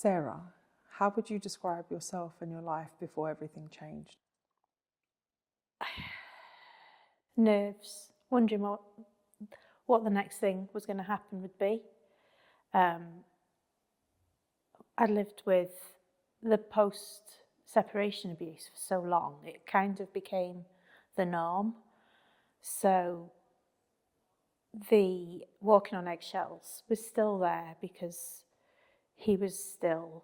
Sarah, how would you describe yourself and your life before everything changed? Nerves, wondering what the next thing was going to happen would be. I lived with the post-separation abuse for so long, it kind of became the norm. So the walking on eggshells was still there because he was still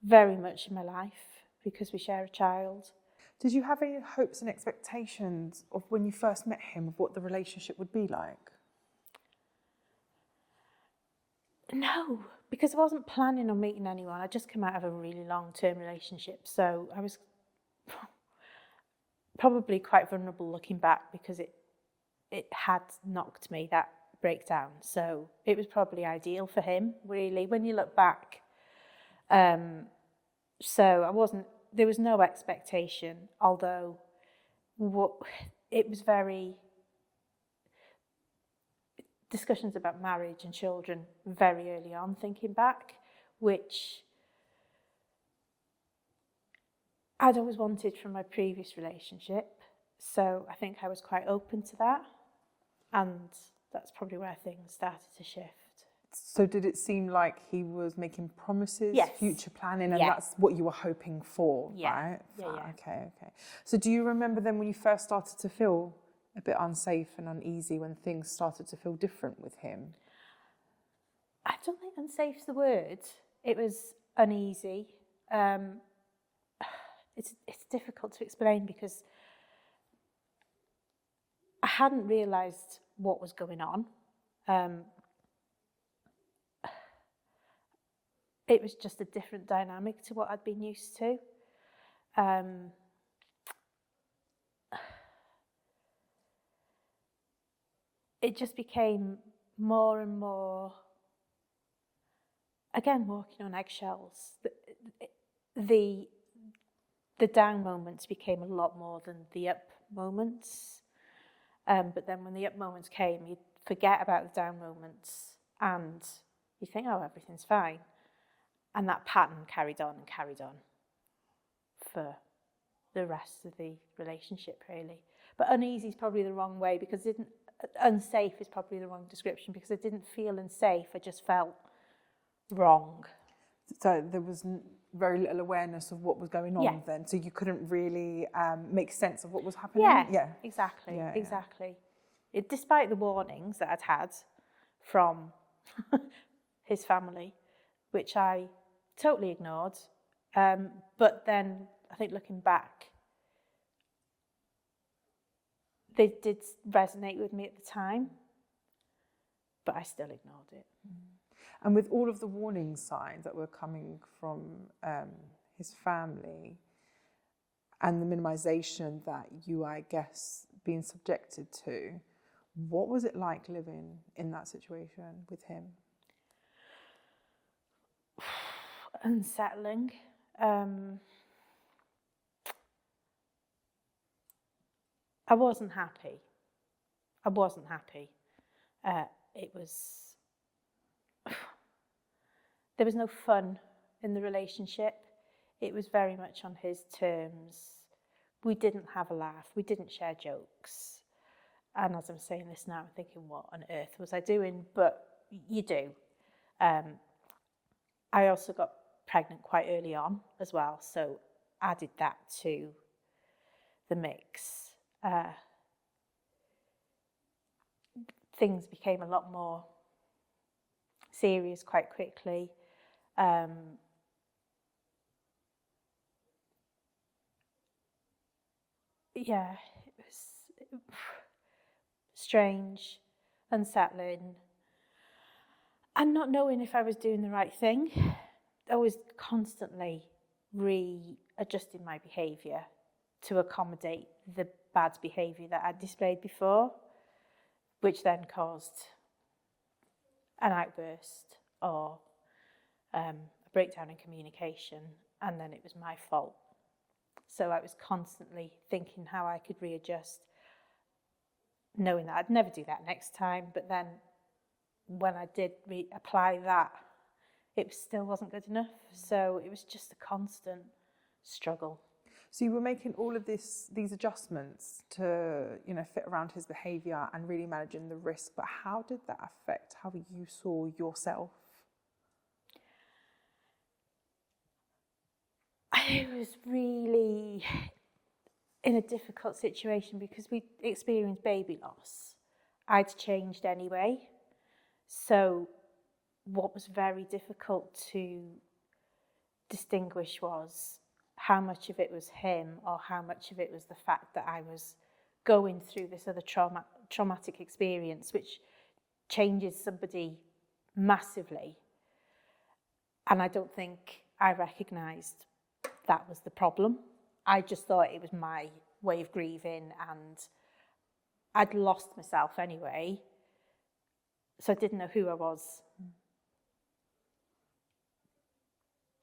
very much in my life because we share a child. Did you have any hopes and expectations of when you first met him of what the relationship would be like? No, because I wasn't planning on meeting anyone. I just come out of a really long-term relationship, so I was probably quite vulnerable looking back because it had knocked me, that breakdown. So it was probably ideal for him, really, when you look back. So there was no expectation, although it was very discussions about marriage and children very early on, thinking back, which I'd always wanted from my previous relationship. So I think I was quite open to that. And that's probably where things started to shift. So did it seem like he was making promises, yes. future planning, and that's what you were hoping for, right? Yeah. Okay. So do you remember then when you first started to feel a bit unsafe and uneasy, when things started to feel different with him? I don't think unsafe's the word. It was uneasy. It's difficult to explain because I hadn't realised what was going on. It was just a different dynamic to what I'd been used to. It just became more and more, again, walking on eggshells. The down moments became a lot more than the up moments. But then when the up moments came, you'd forget about the down moments and you think, oh, everything's fine. And that pattern carried on for the rest of the relationship, really. But uneasy is probably the wrong way because unsafe is probably the wrong description because I didn't feel unsafe, I just felt wrong. So there was very little awareness of what was going on then, so you couldn't really make sense of what was happening? Yeah, exactly. Despite the warnings that I'd had from his family, which I totally ignored, but then I think looking back, they did resonate with me at the time, but I still ignored it. And with all of the warning signs that were coming from his family and the minimisation that you, I guess, being subjected to, what was it like living in that situation with him? Unsettling. I wasn't happy. There was no fun in the relationship. It was very much on his terms. We didn't have a laugh. We didn't share jokes. And as I'm saying this now, I'm thinking, what on earth was I doing? But you do. I also got pregnant quite early on as well, so added that to the mix. Things became a lot more serious quite quickly. It was strange, unsettling, and not knowing if I was doing the right thing. I was constantly readjusting my behaviour to accommodate the bad behaviour that I'd displayed before, which then caused an outburst or a breakdown in communication, and then it was my fault. So I was constantly thinking how I could readjust, knowing that I'd never do that next time. But then when I did apply that, it still wasn't good enough. So it was just a constant struggle. So you were making all of these adjustments to, fit around his behaviour and really managing the risk. But how did that affect how you saw yourself? I was really in a difficult situation because we experienced baby loss. I'd changed anyway. So what was very difficult to distinguish was how much of it was him or how much of it was the fact that I was going through this other traumatic experience, which changes somebody massively. And I don't think I recognised that was the problem. I just thought it was my way of grieving, and I'd lost myself anyway, so I didn't know who I was.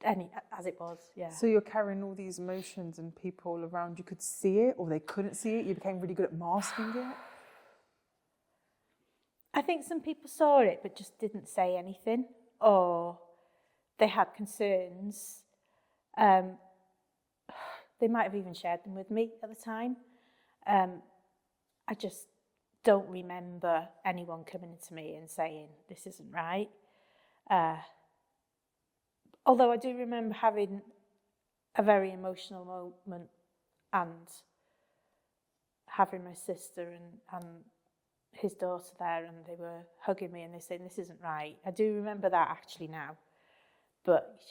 As it was, yeah. So you're carrying all these emotions and people around you could see it or they couldn't see it? You became really good at masking it? I think some people saw it but just didn't say anything, or they had concerns. They might have even shared them with me at the time. I just don't remember anyone coming to me and saying, this isn't right. Although I do remember having a very emotional moment and having my sister and his daughter there, and they were hugging me and they saying, this isn't right. I do remember that actually now. But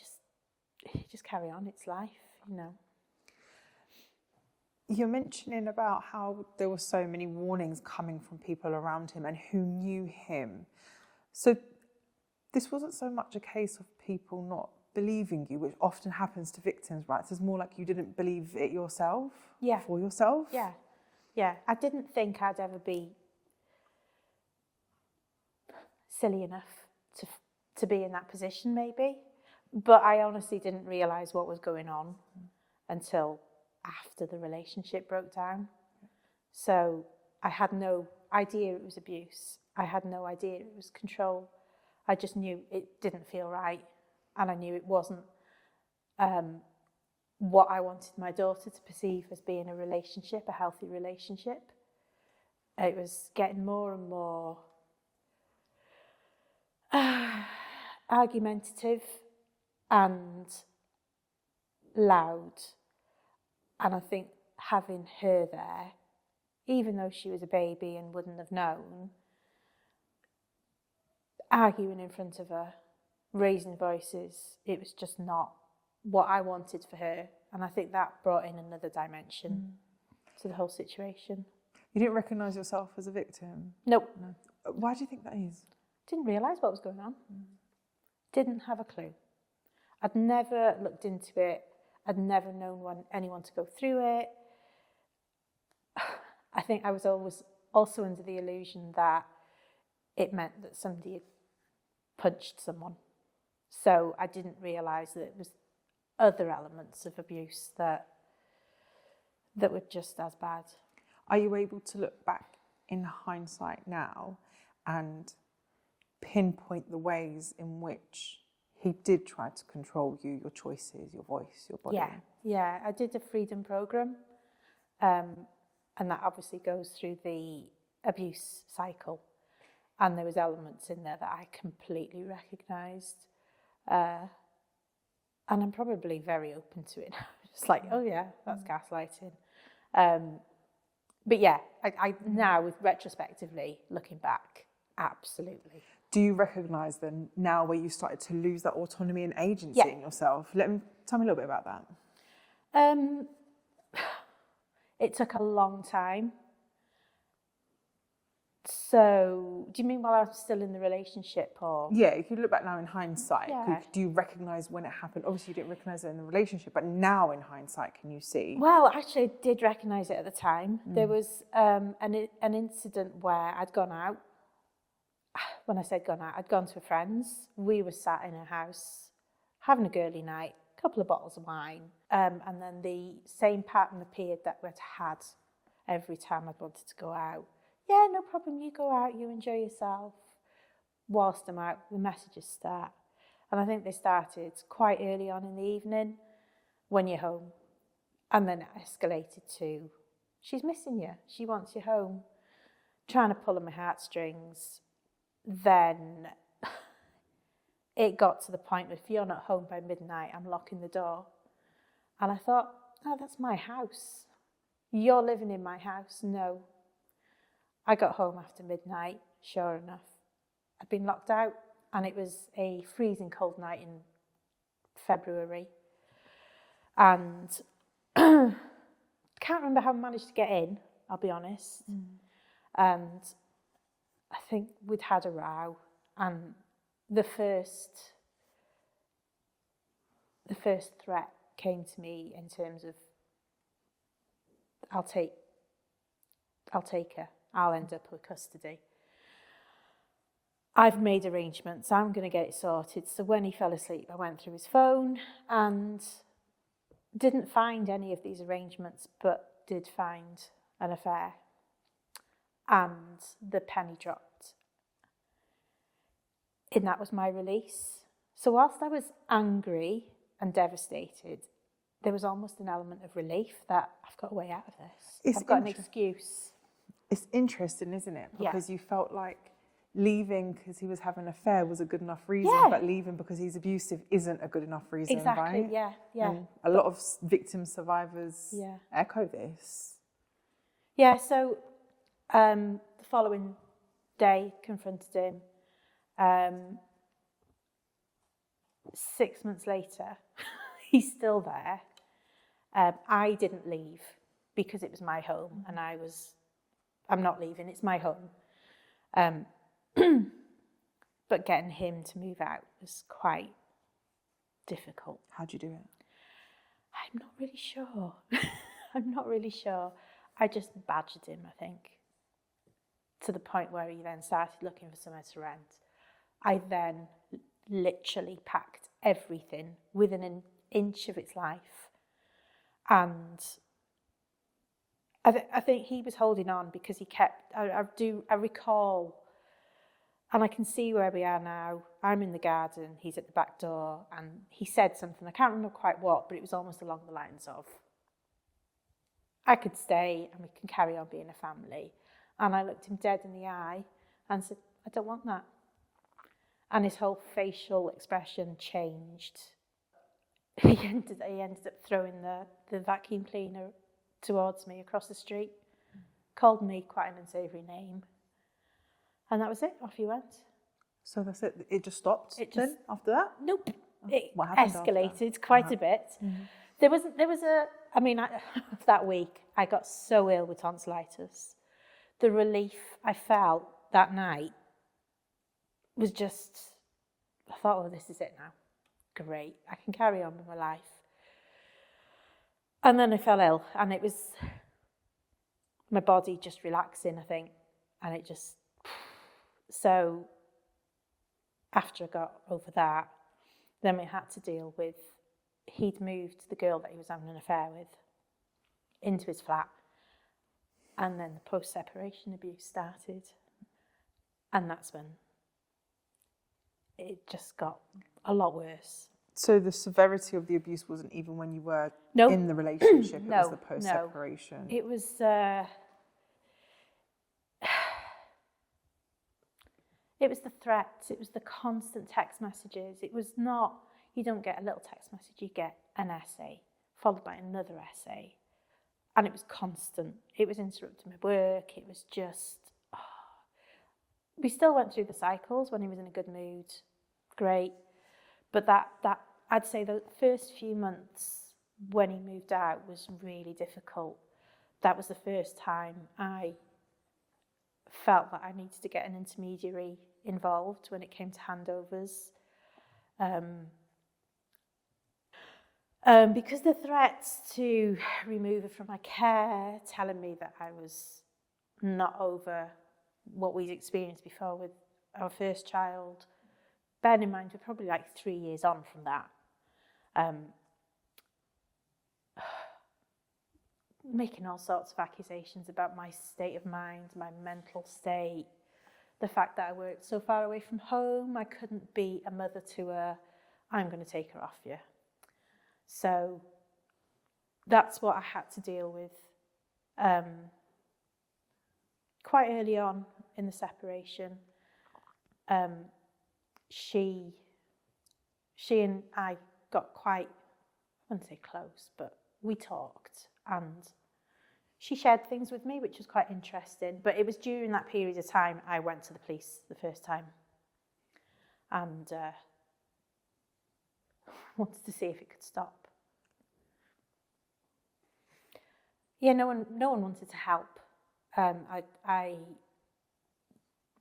you just carry on, it's life, You're mentioning about how there were so many warnings coming from people around him and who knew him. So this wasn't so much a case of people not believing you, which often happens to victims, right? So it's more like you didn't believe it yourself, for yourself. Yeah. I didn't think I'd ever be silly enough to be in that position, maybe. But I honestly didn't realise what was going on until after the relationship broke down. So I had no idea it was abuse. I had no idea it was control. I just knew it didn't feel right. And I knew it wasn't what I wanted my daughter to perceive as being a relationship, a healthy relationship. It was getting more and more argumentative and loud. And I think having her there, even though she was a baby and wouldn't have known, arguing in front of her, raising voices, it was just not what I wanted for her. And I think that brought in another dimension to the whole situation. You didn't recognise yourself as a victim? Nope. No. Why do you think that is? Didn't realise what was going on. Didn't have a clue. I'd never looked into it. I'd never known anyone to go through it. I think I was always also under the illusion that it meant that somebody had punched someone. So I didn't realise that it was other elements of abuse that were just as bad. Are you able to look back in hindsight now and pinpoint the ways in which he did try to control you, your choices, your voice, your body? Yeah. I did a freedom program, and that obviously goes through the abuse cycle. And there was elements in there that I completely recognised. And I'm probably very open to it. Just like, oh yeah, that's gaslighting. But yeah, I now, with retrospectively looking back, absolutely. Do you recognise then now where you started to lose that autonomy and agency in yourself? Tell me a little bit about that. It took a long time. So, do you mean while I was still in the relationship, or? Yeah, if you look back now in hindsight, Yeah. do you recognise when it happened? Obviously, you didn't recognise it in the relationship, but now in hindsight, can you see? Well, actually, I did recognise it at the time. There was an incident where I'd gone out. When I said gone out, I'd gone to a friend's. We were sat in a house, having a girly night, a couple of bottles of wine, and then the same pattern appeared that we'd had every time I'd wanted to go out. Yeah, no problem, you go out, you enjoy yourself. Whilst I'm out, the messages start. And I think they started quite early on in the evening, when you're home. And then it escalated to, she's missing you, she wants you home, trying to pull on my heartstrings. Then it got to the point where if you're not home by midnight, I'm locking the door. And I thought, oh, that's my house. You're living in my house. No. I got home after midnight, sure enough. I'd been locked out, and it was a freezing cold night in February. And can't remember how I managed to get in, I'll be honest. And I think we'd had a row, and the first threat came to me in terms of, I'll take her. I'll end up with custody. I've made arrangements. I'm going to get it sorted. So when he fell asleep, I went through his phone and didn't find any of these arrangements, but did find an affair. And the penny dropped. And that was my release. So whilst I was angry and devastated, there was almost an element of relief that I've got a way out of this. I've got an excuse. It's interesting, isn't it? Because you felt like leaving because he was having an affair was a good enough reason, but leaving because he's abusive isn't a good enough reason, exactly, right? Yeah. And a lot of victim survivors echo this. Yeah, so the following day, confronted him. 6 months later, he's still there. I didn't leave because it was my home, and I'm not leaving, it's my home. But getting him to move out was quite difficult. How'd you do it? I'm not really sure. I'm not really sure. I just badgered him, I think, to the point where he then started looking for somewhere to rent. I then literally packed everything within an inch of its life. And I think he was holding on because he kept, I recall, and I can see where we are now. I'm in the garden, he's at the back door, and he said something, I can't remember quite what, but it was almost along the lines of, I could stay and we can carry on being a family. And I looked him dead in the eye and said, I don't want that. And his whole facial expression changed. He ended up throwing the vacuum cleaner towards me across the street, called me quite an unsavoury name. And that was it, off he went. So that's it, it just stopped then after that? Nope. What happened escalated quite a bit. Mm-hmm. That week, I got so ill with tonsillitis. The relief I felt that night was just, I thought, oh, this is it now. Great, I can carry on with my life. And then I fell ill, and it was my body just relaxing, I think, and it just, so after I got over that, then we had to deal with, he'd moved the girl that he was having an affair with into his flat, and then the post-separation abuse started, and that's when it just got a lot worse. So the severity of the abuse wasn't even when you were in the relationship, it was the post-separation. It was it was the threats, it was the constant text messages. It was not, you don't get a little text message, you get an essay, followed by another essay. And it was constant. It was interrupting my work, it was just, we still went through the cycles when he was in a good mood, great. But that I'd say the first few months when he moved out was really difficult. That was the first time I felt that I needed to get an intermediary involved when it came to handovers. Because the threats to remove her from my care, telling me that I was not over what we'd experienced before with our first child. Bear in mind, we're probably like 3 years on from that. Making all sorts of accusations about my state of mind, my mental state, the fact that I worked so far away from home, I couldn't be a mother to her. I'm going to take her off you. So that's what I had to deal with quite early on in the separation. She and I got quite, I wouldn't say close, but we talked, and she shared things with me, which was quite interesting. But it was during that period of time I went to the police the first time and wanted to see if it could stop. Yeah, no one wanted to help. I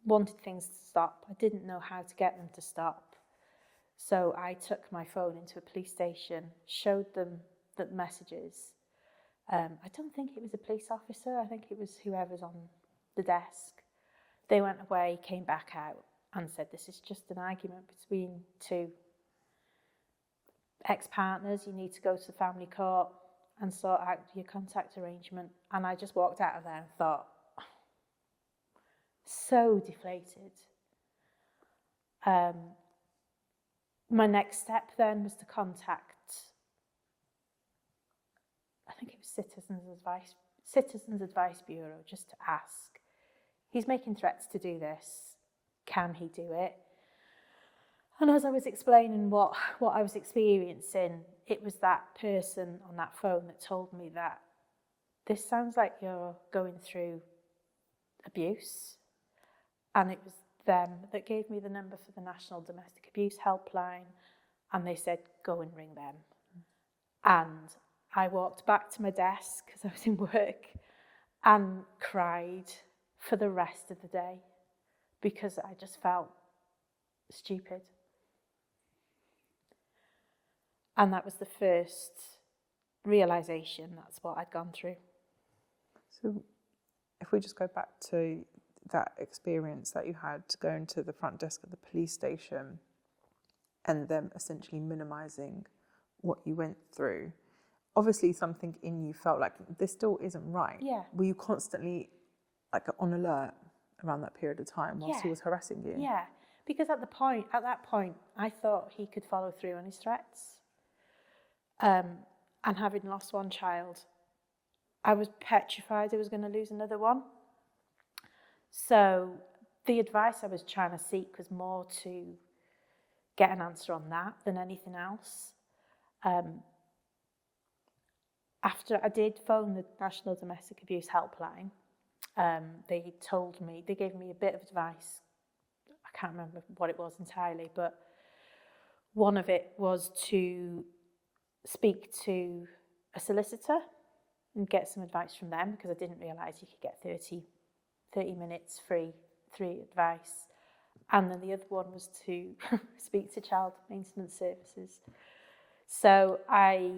wanted things to stop. I didn't know how to get them to stop. So I took my phone into a police station, showed them the messages. I don't think it was a police officer. I think it was whoever's on the desk. They went away, came back out and said, this is just an argument between two ex-partners. You need to go to the family court and sort out your contact arrangement. And I just walked out of there and thought, so deflated. My next step then was to contact, I think it was Citizens Advice Bureau, just to ask, he's making threats to do this, can he do it? And as I was explaining what I was experiencing, it was that person on that phone that told me that this sounds like you're going through abuse. And it was them that gave me the number for the National Domestic Abuse Helpline, and they said, go and ring them. And I walked back to my desk because I was in work and cried for the rest of the day because I just felt stupid. And that was the first realisation that's what I'd gone through. So if we just go back to that experience that you had going to the front desk of the police station and them essentially minimising what you went through, obviously something in you felt like this still isn't right. Yeah. Were you constantly like on alert around that period of time whilst he was harassing you? Yeah, because at that point, I thought he could follow through on his threats. And having lost one child, I was petrified I was going to lose another one. So the advice I was trying to seek was more to get an answer on that than anything else. After I did phone the National Domestic Abuse Helpline, they gave me a bit of advice. I can't remember what it was entirely, but one of it was to speak to a solicitor and get some advice from them, because I didn't realise you could get 30 minutes free advice. And then the other one was to speak to Child Maintenance Services. So I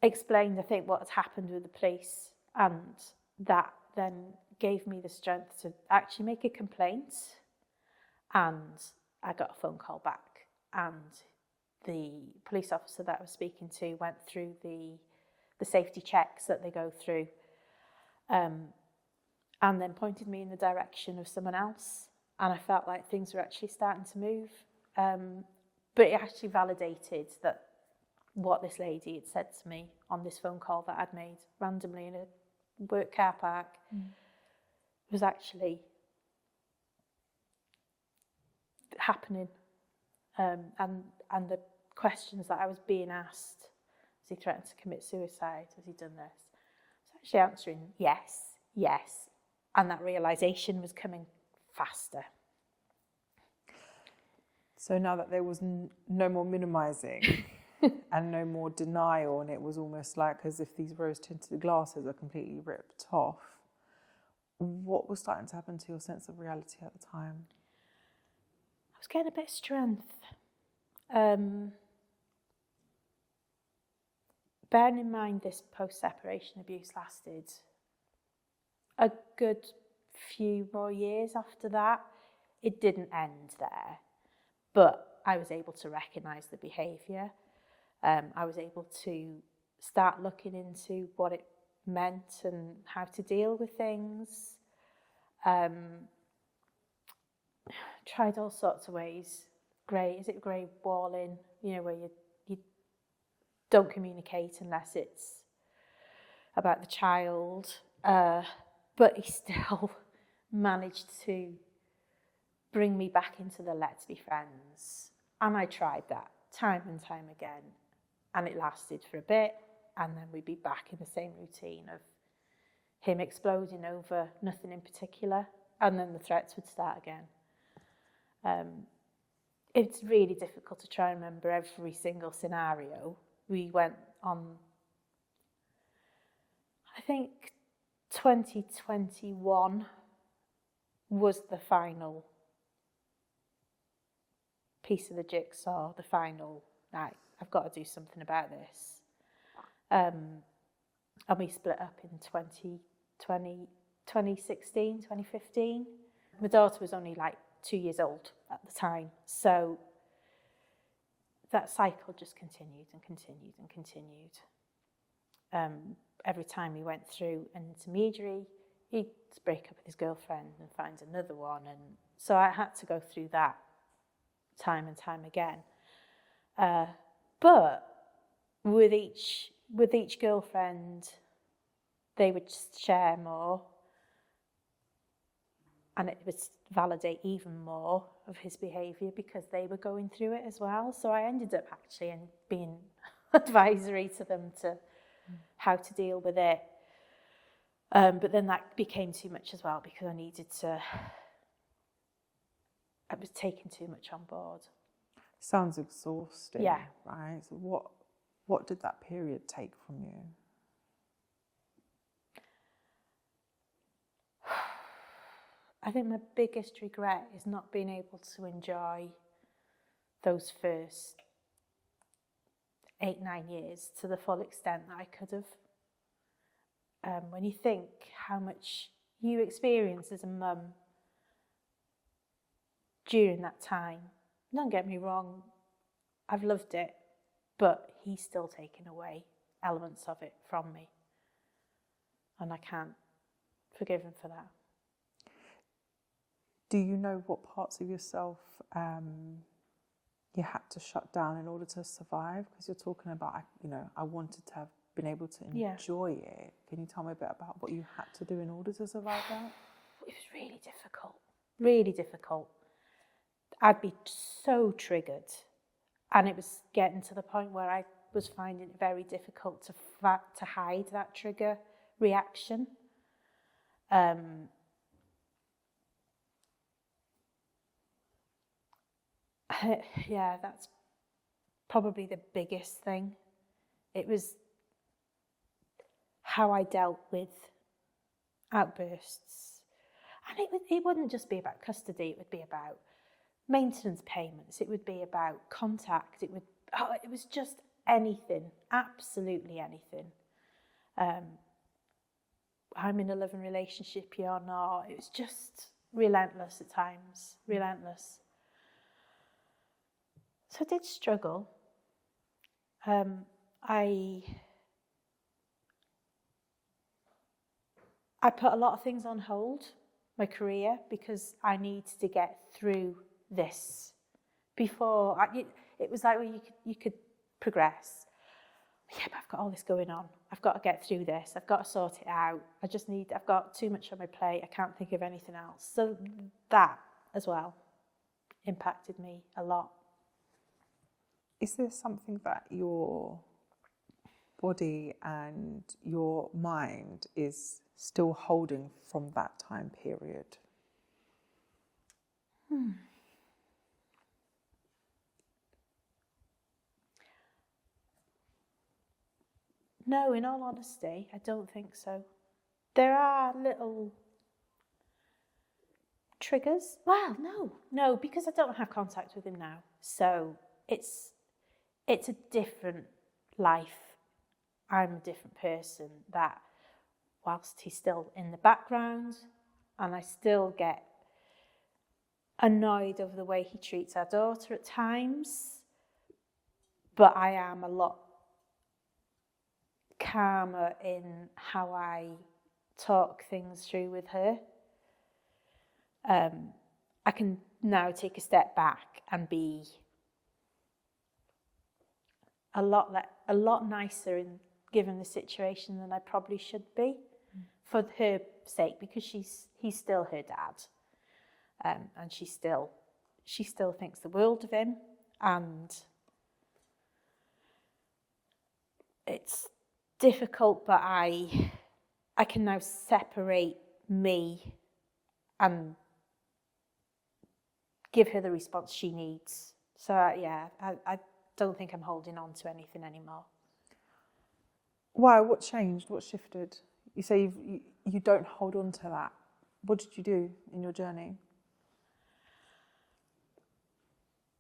explained, I think, what had happened with the police, and that then gave me the strength to actually make a complaint. And I got a phone call back, and the police officer that I was speaking to went through the safety checks that they go through, and then pointed me in the direction of someone else. And I felt like things were actually starting to move. But it actually validated that what this lady had said to me on this phone call that I'd made randomly in a work car park was actually happening. And the questions that I was being asked, has he threatened to commit suicide? Has he done this? I was actually answering yes. And that realisation was coming faster. So now that there was no more minimising and no more denial, and it was almost like as if these rose-tinted glasses are completely ripped off, what was starting to happen to your sense of reality at the time? I was getting a bit of strength. Bearing in mind this post-separation abuse lasted a good few more years after that. It didn't end there, but I was able to recognise the behaviour. I was able to start looking into what it meant and how to deal with things. Tried all sorts of ways grey walling, where you don't communicate unless it's about the child. But he still managed to bring me back into the let's be friends. And I tried that time and time again. And it lasted for a bit. And then we'd be back in the same routine of him exploding over nothing in particular. And then the threats would start again. It's really difficult to try and remember every single scenario. We went on, I think 2021 was the final piece of the jigsaw, the final, right, I've got to do something about this. And we split up in 2016, 2015. My daughter was only like 2 years old at the time. So that cycle just continued and continued and continued. Every time he went through an intermediary, he'd break up with his girlfriend and find another one. And so I had to go through that time and time again. But with each girlfriend, they would share more, and it would validate even more of his behaviour because they were going through it as well. So I ended up actually being advisory to them to how to deal with it. But then that became too much as well because I was taking too much on board. Sounds exhausting. Yeah. Right. So what did that period take from you? I think my biggest regret is not being able to enjoy those first 8-9 years to the full extent that I could have. When you think how much you experience as a mum during that time, don't get me wrong, I've loved it, but he's still taken away elements of it from me. And I can't forgive him for that. Do you know what parts of yourself you had to shut down in order to survive? Because you're talking about, I wanted to have been able to enjoy it. Can you tell me a bit about what you had to do in order to survive that? It was really difficult. I'd be so triggered, and it was getting to the point where I was finding it very difficult to hide that trigger reaction. Yeah, that's probably the biggest thing. It was how I dealt with outbursts. And it wouldn't just be about custody, it would be about maintenance payments, it would be about contact, it was just anything, absolutely anything. I'm in a loving relationship, you're not. It was just relentless at times, relentless. So I did struggle. I put a lot of things on hold, my career, because I needed to get through this before. It was like, well, you could progress. Yeah, but I've got all this going on. I've got to get through this. I've got to sort it out. I've got too much on my plate. I can't think of anything else. So that as well impacted me a lot. Is there something that your body and your mind is still holding from that time period? No, in all honesty, I don't think so. There are little triggers. Well, no, because I don't have contact with him now. So it's a different life. I'm a different person that, whilst he's still in the background, and I still get annoyed over the way he treats our daughter at times, but I am a lot calmer in how I talk things through with her. I can now take a step back and be a lot nicer in given the situation than I probably should be, for her sake, because he's still her dad, and she still thinks the world of him, and it's difficult, but I can now separate me and give her the response she needs. So I don't think I'm holding on to anything anymore. Why? What changed? What shifted? You say you don't hold on to that. What did you do in your journey?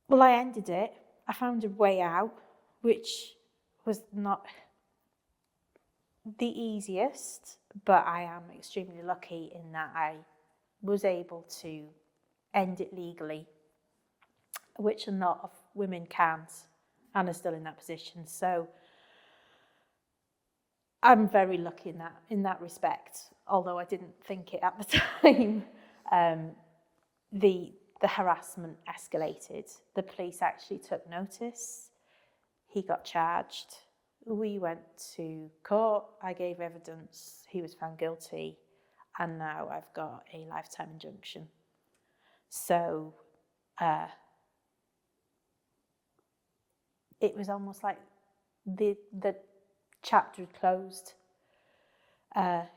Well, I ended it. I found a way out, which was not the easiest, but I am extremely lucky in that I was able to end it legally, which a lot of women can't and are still in that position. So I'm very lucky in that respect, although I didn't think it at the time. The harassment escalated. The police actually took notice. He got charged. We went to court. I gave evidence. He was found guilty. And now I've got a lifetime injunction. So it was almost like the chapter had closed.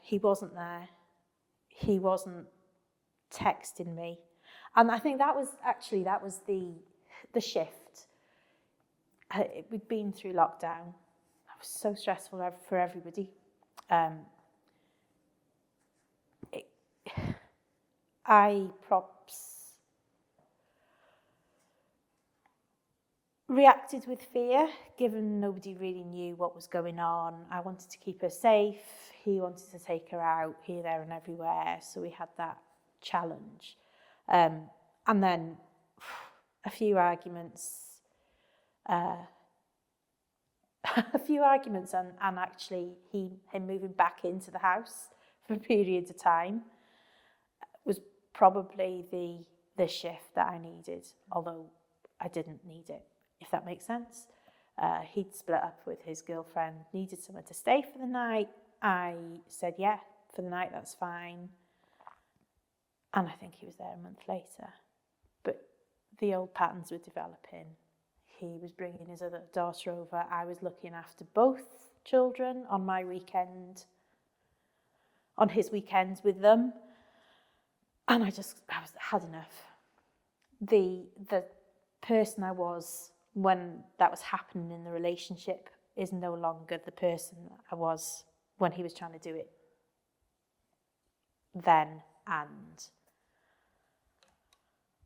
He wasn't there. He wasn't texting me. And I think that was the shift. We'd been through lockdown. It was so stressful for everybody. I perhaps reacted with fear, given nobody really knew what was going on. I wanted to keep her safe. He wanted to take her out here, there and everywhere. So we had that challenge. And then a few arguments and actually him moving back into the house for a period of time was probably the shift that I needed, although I didn't need it, if that makes sense. He'd split up with his girlfriend, needed somewhere to stay for the night. I said, yeah, for the night, that's fine. And I think he was there a month later. But the old patterns were developing. He was bringing his other daughter over. I was looking after both children on his weekends with them. And I had enough. The person I was when that was happening in the relationship is no longer the person I was when he was trying to do it then. And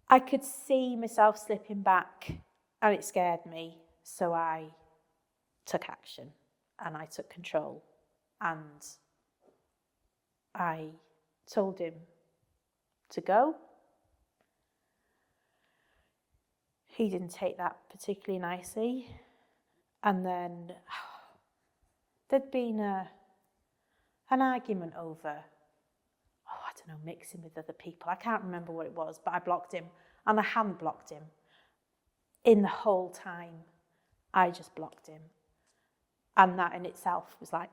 I could see myself slipping back, and it scared me. So I took action and I took control, and I told him to go. He didn't take that particularly nicely. And then there'd been an argument over, I don't know, mixing with other people. I can't remember what it was, but I blocked him. And I hadn't blocked him. In the whole time, I just blocked him. And that in itself was like,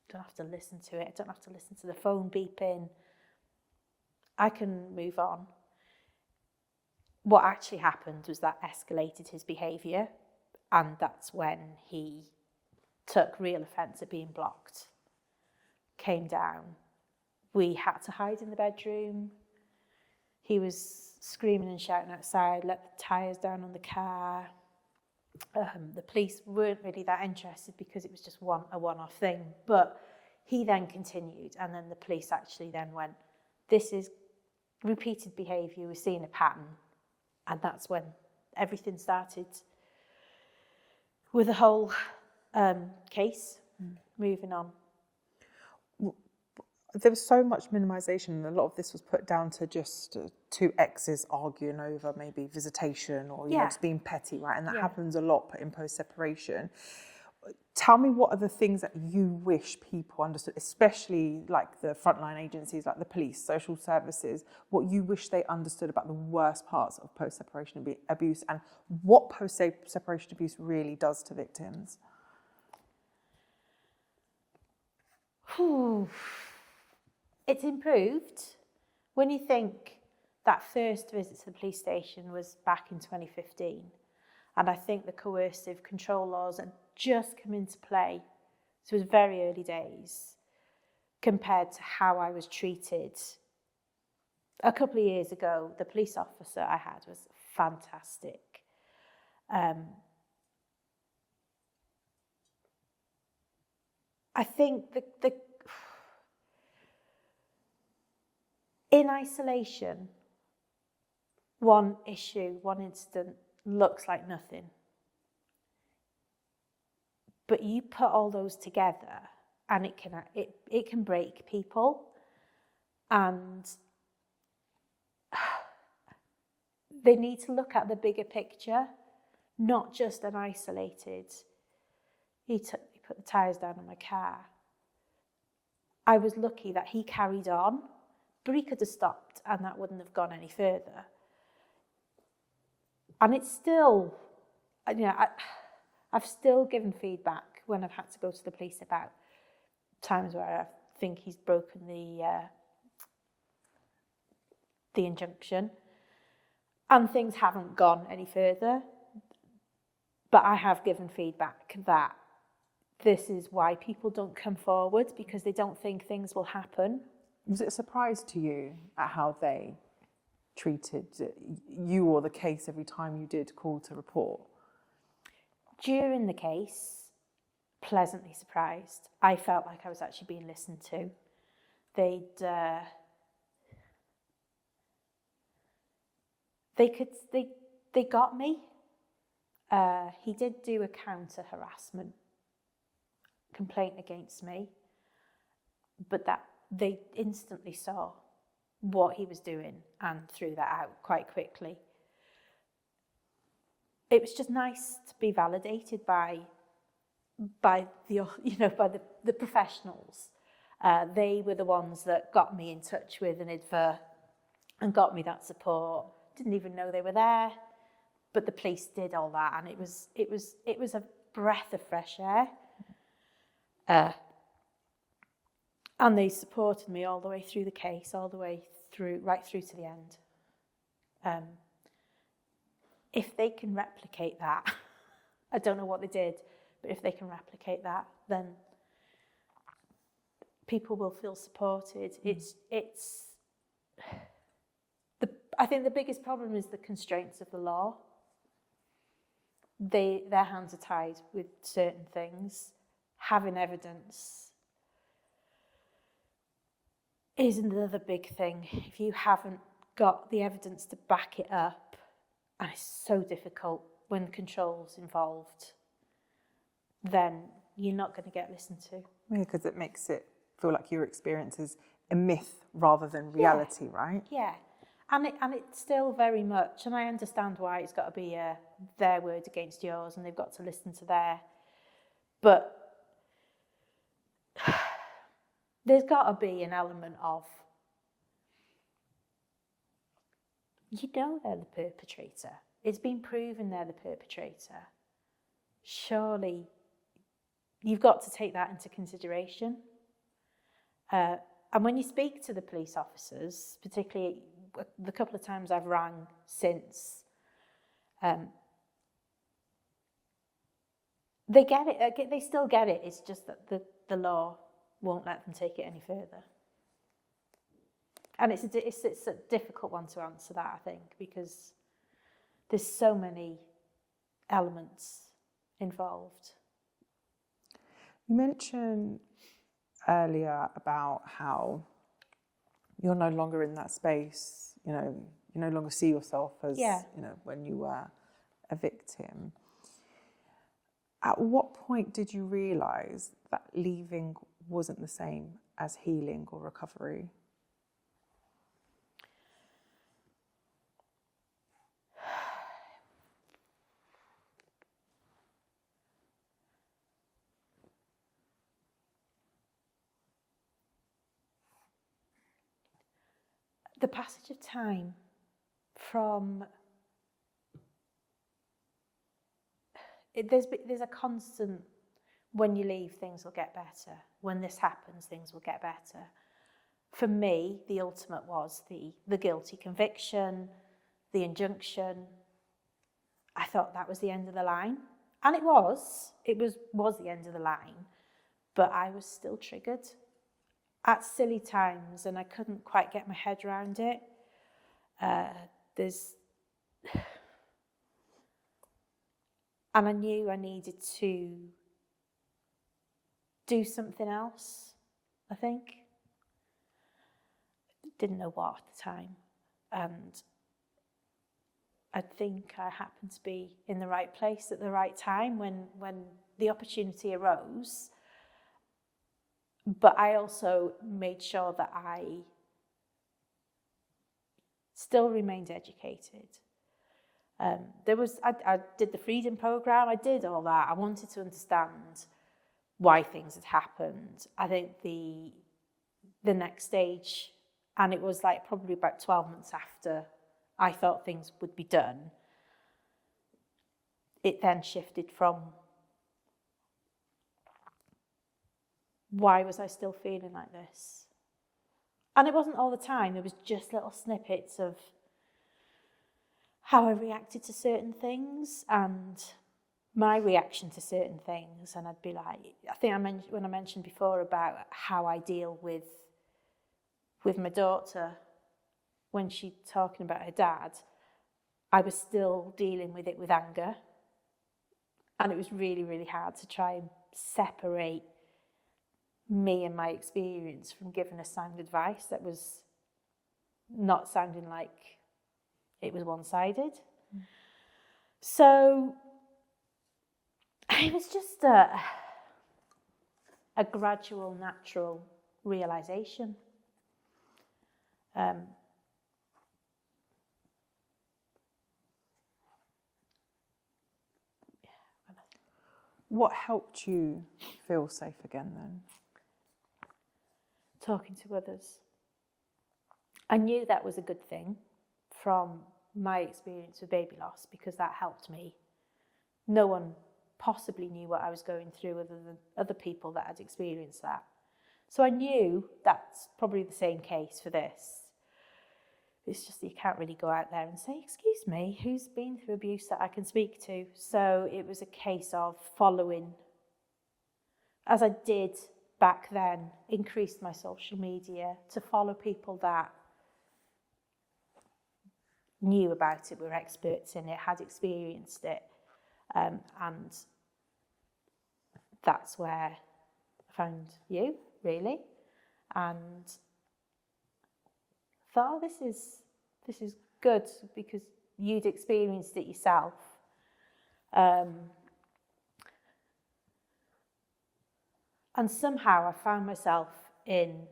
I don't have to listen to it. I don't have to listen to the phone beeping. I can move on. What actually happened was that escalated his behaviour, and that's when he took real offence at being blocked. Came down. We had to hide in the bedroom. He was screaming and shouting outside, let the tyres down on the car. The police weren't really that interested because it was just a one-off thing. But he then continued, and then the police actually then went, this is repeated behaviour, we're seeing a pattern. And that's when everything started with the whole case moving on. There was so much minimisation, and a lot of this was put down to just two exes arguing over maybe visitation or just being petty, right? And that happens a lot in post-separation. tell me, what are the things that you wish people understood, especially like the frontline agencies, like the police, social services, what you wish they understood about the worst parts of post-separation abuse and what post-separation abuse really does to victims? It's improved. When you think that first visit to the police station was back in 2015, and I think the coercive control laws had just come into play, so it was very early days, compared to how I was treated. A couple of years ago, the police officer I had was fantastic. I think the in isolation, one issue, one incident looks like nothing. But you put all those together and it can break people. And they need to look at the bigger picture, not just an isolated, he put the tyres down on my car. I was lucky that he carried on, but he could have stopped and that wouldn't have gone any further. And it's still, I've still given feedback when I've had to go to the police about times where I think he's broken the injunction, and things haven't gone any further. But I have given feedback that this is why people don't come forward, because they don't think things will happen. Was it a surprise to you at how they treated you or the case every time you did call to report? During the case, pleasantly surprised. I felt like I was actually being listened to. They got me. He did do a counter harassment complaint against me, but that they instantly saw what he was doing and threw that out quite quickly. It was just nice to be validated by the professionals. They were the ones that got me in touch with an IDVA and got me that support. Didn't even know they were there, but the police did all that, and it was a breath of fresh air. And they supported me all the way through the case, all the way through, right through to the end. If they can replicate that, I don't know what they did, but if they can replicate that, then people will feel supported. I think the biggest problem is the constraints of the law. Their hands are tied with certain things. Having evidence is another big thing. If you haven't got the evidence to back it up, and it's so difficult when control's involved, then you're not going to get listened to. Yeah, because it makes it feel like your experience is a myth rather than reality, right? Yeah, and it's still very much, and I understand why it's got to be their word against yours, and they've got to listen to their, but there's got to be an element of, they're the perpetrator. It's been proven they're the perpetrator. Surely you've got to take that into consideration. And when you speak to the police officers, particularly the couple of times I've rang since, they get it. They still get it. It's just that the law won't let them take it any further. And it's a difficult one to answer that, I think, because there's so many elements involved. You mentioned earlier about how you're no longer in that space, you no longer see yourself as, when you were a victim. At what point did you realise that leaving wasn't the same as healing or recovery? the passage of time from... There's a constant, when you leave, things will get better. When this happens, things will get better. For me, the ultimate was the guilty conviction, the injunction. I thought that was the end of the line. And it was the end of the line. But I was still triggered at silly times, and I couldn't quite get my head around it. And I knew I needed to do something else, I think. Didn't know what at the time. And I think I happened to be in the right place at the right time when the opportunity arose. But I also made sure that I still remained educated. I did the freedom program. I did all that. I wanted to understand why things had happened. I think the next stage, and it was like probably about 12 months after I thought things would be done, it then shifted from why was I still feeling like this? And it wasn't all the time. There was just little snippets of how I reacted to certain things and my reaction to certain things. And I'd be like, I think when I mentioned before about how I deal with my daughter when she's talking about her dad, I was still dealing with it with anger. And it was really, really hard to try and separate me and my experience from giving a sound advice that was not sounding like it was one-sided. So it was just a gradual, natural realisation. What helped you feel safe again then? Talking to others. I knew that was a good thing from my experience with baby loss because that helped me. No one possibly knew what I was going through other than other people that had experienced that. So I knew that's probably the same case for this. It's just that you can't really go out there and say, excuse me, who's been through abuse that I can speak to? So it was a case of following, as I did back then, increased my social media to follow people that knew about it, were experts in it, had experienced it. And that's where I found you, really. And thought, oh, this is good because you'd experienced it yourself. And somehow I found myself in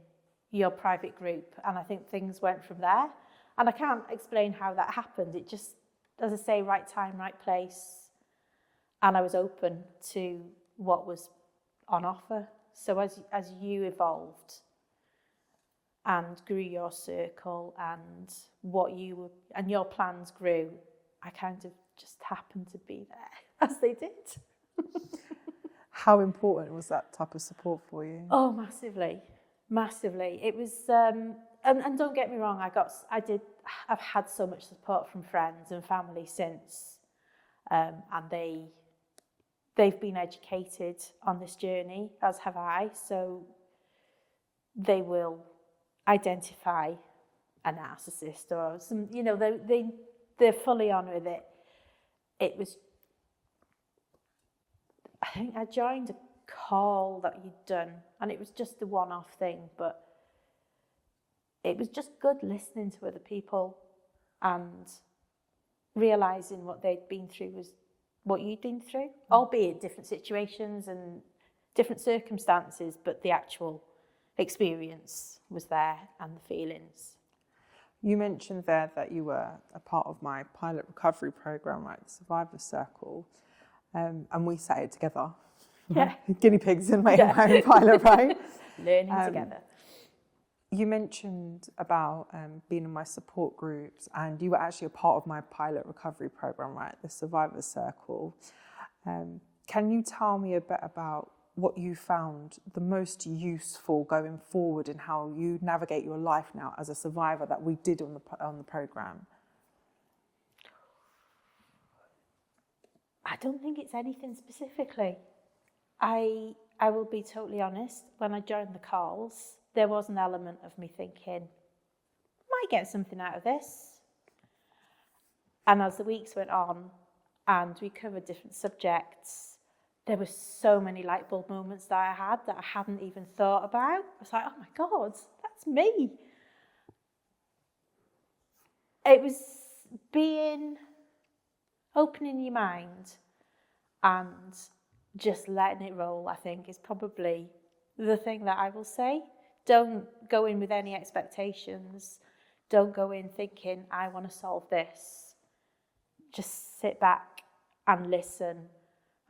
your private group, and I think things went from there. And I can't explain how that happened. It just, as I say, right time, right place. And I was open to what was on offer. So as you evolved and grew your circle and and your plans grew, I kind of just happened to be there as they did. How important was that type of support for you? Oh, massively, massively. It was, and don't get me wrong, I've had so much support from friends and family since, and they've been educated on this journey, as have I, so they will identify a narcissist or some, they're fully on with it. It was, I think I joined a call that you'd done, and it was just a one-off thing, but it was just good listening to other people and realising what they'd been through was what you'd been through, albeit different situations and different circumstances, but the actual experience was there and the feelings. You mentioned there that you were a part of my pilot recovery program, right, the Survivor Circle, and we sat it together. Yeah. Guinea pigs in my own pilot, right? Learning together. You mentioned about being in my support groups, and you were actually a part of my pilot recovery program, right? The Survivor Circle. Can you tell me a bit about what you found the most useful going forward and how you navigate your life now as a survivor that we did on the program? I don't think it's anything specifically. I will be totally honest, when I joined the calls, there was an element of me thinking, might get something out of this. And as the weeks went on and we covered different subjects, there were so many light bulb moments that I had that I hadn't even thought about. I was like, oh my God, that's me. It was opening your mind and just letting it roll, I think, is probably the thing that I will say. Don't go in with any expectations. Don't go in thinking, I want to solve this. Just sit back and listen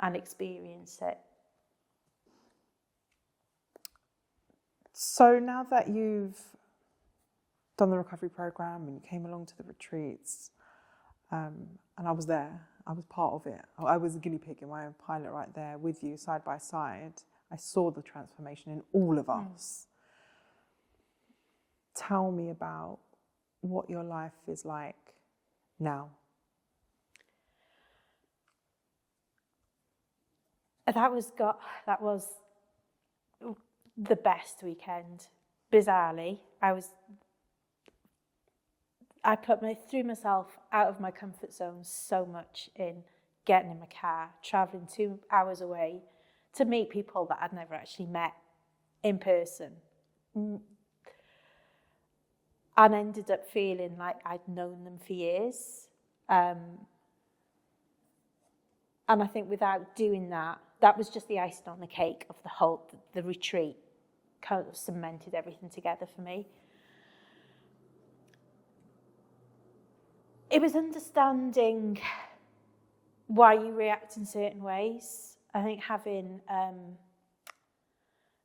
and experience it. So now that you've done the recovery program and you came along to the retreats, and I was there, I was part of it. I was a guinea pig in my own pilot right there with you, side by side. I saw the transformation in all of us. Tell me about what your life is like now. That was the best weekend. Bizarrely, I threw myself out of my comfort zone so much in getting in my car, travelling 2 hours away to meet people that I'd never actually met in person. And ended up feeling like I'd known them for years. And I think without doing that, that was just the icing on the cake of the retreat. Kind of cemented everything together for me. It was understanding why you react in certain ways. I think having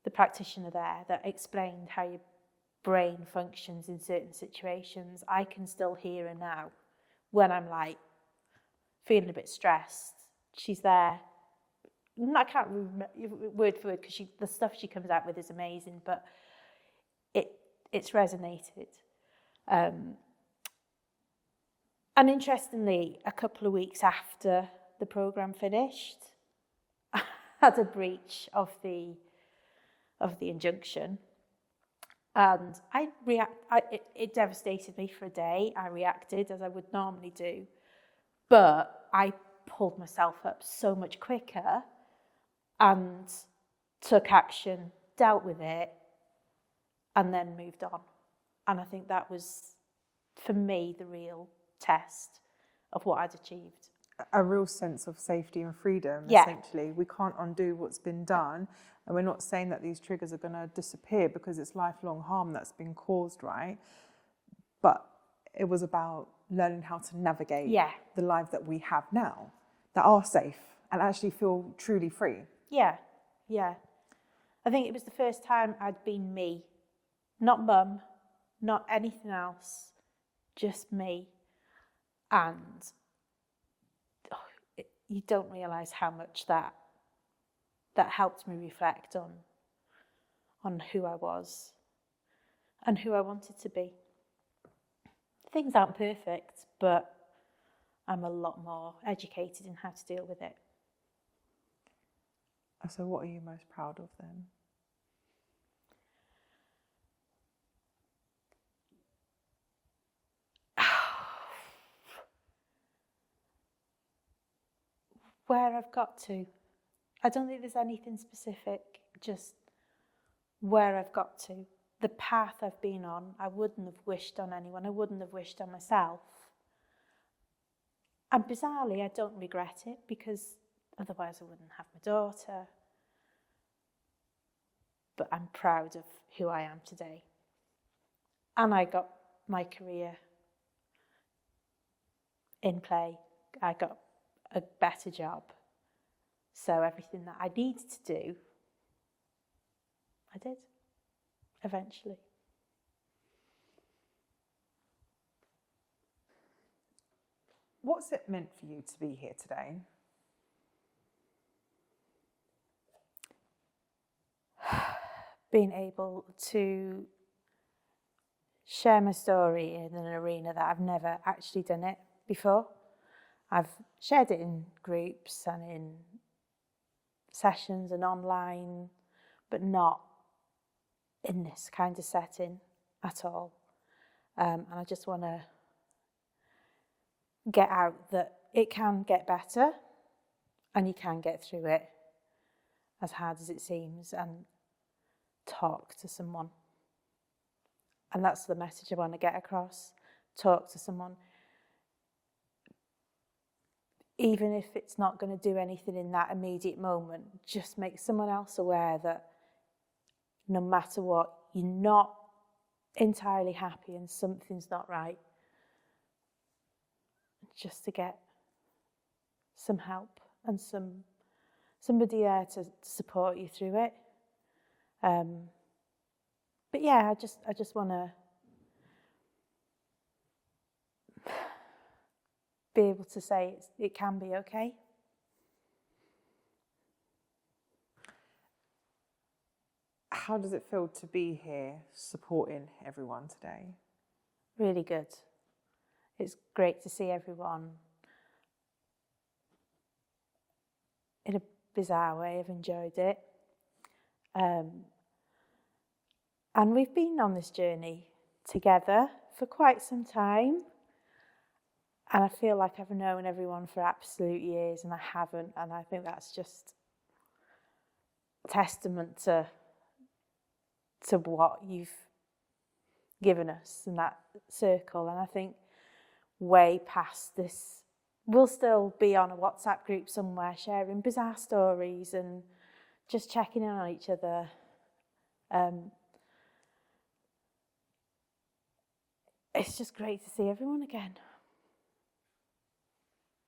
the practitioner there that explained how your brain functions in certain situations, I can still hear her now when I'm like feeling a bit stressed. She's there. I can't remember word for word because the stuff she comes out with is amazing, but it's resonated. And interestingly, a couple of weeks after the program finished, I had a breach of the injunction, and it devastated me for a day. I reacted as I would normally do, but I pulled myself up so much quicker and took action, dealt with it, and then moved on. And I think that was, for me, the real test of what I'd achieved. A real sense of safety and freedom, Yeah. Essentially. We can't undo what's been done, and we're not saying that these triggers are going to disappear because it's lifelong harm that's been caused, right? But it was about learning how to navigate the lives that we have now, that are safe and actually feel truly free. Yeah. I think it was the first time I'd been me. Not mum, not anything else, just me. And you don't realise how much that helped me reflect on who I was and who I wanted to be. Things aren't perfect, but I'm a lot more educated in how to deal with it. So what are you most proud of then? Where I've got to. I don't think there's anything specific, just where I've got to. The path I've been on, I wouldn't have wished on anyone. I wouldn't have wished on myself. And bizarrely, I don't regret it because otherwise I wouldn't have my daughter. But I'm proud of who I am today. And I got my career in play. I got a better job. So everything that I needed to do, I did, eventually. What's it meant for you to be here today? Being able to share my story in an arena that I've never actually done it before. I've shared it in groups and in sessions and online, but not in this kind of setting at all. And I just want to get out that it can get better and you can get through it, as hard as it seems, and talk to someone. And that's the message I want to get across. Talk to someone. Even if it's not going to do anything in that immediate moment, just make someone else aware that no matter what, you're not entirely happy and something's not right. Just to get some help and somebody there to support you through it. But yeah, I just want to be able to say it can be okay. How does it feel to be here supporting everyone today? Really good. It's great to see everyone in a bizarre way. I've enjoyed it. And we've been on this journey together for quite some time. And I feel like I've known everyone for absolute years, and I haven't. And I think that's just testament to what you've given us in that circle. And I think way past this, we'll still be on a WhatsApp group somewhere sharing bizarre stories and just checking in on each other. It's just great to see everyone again.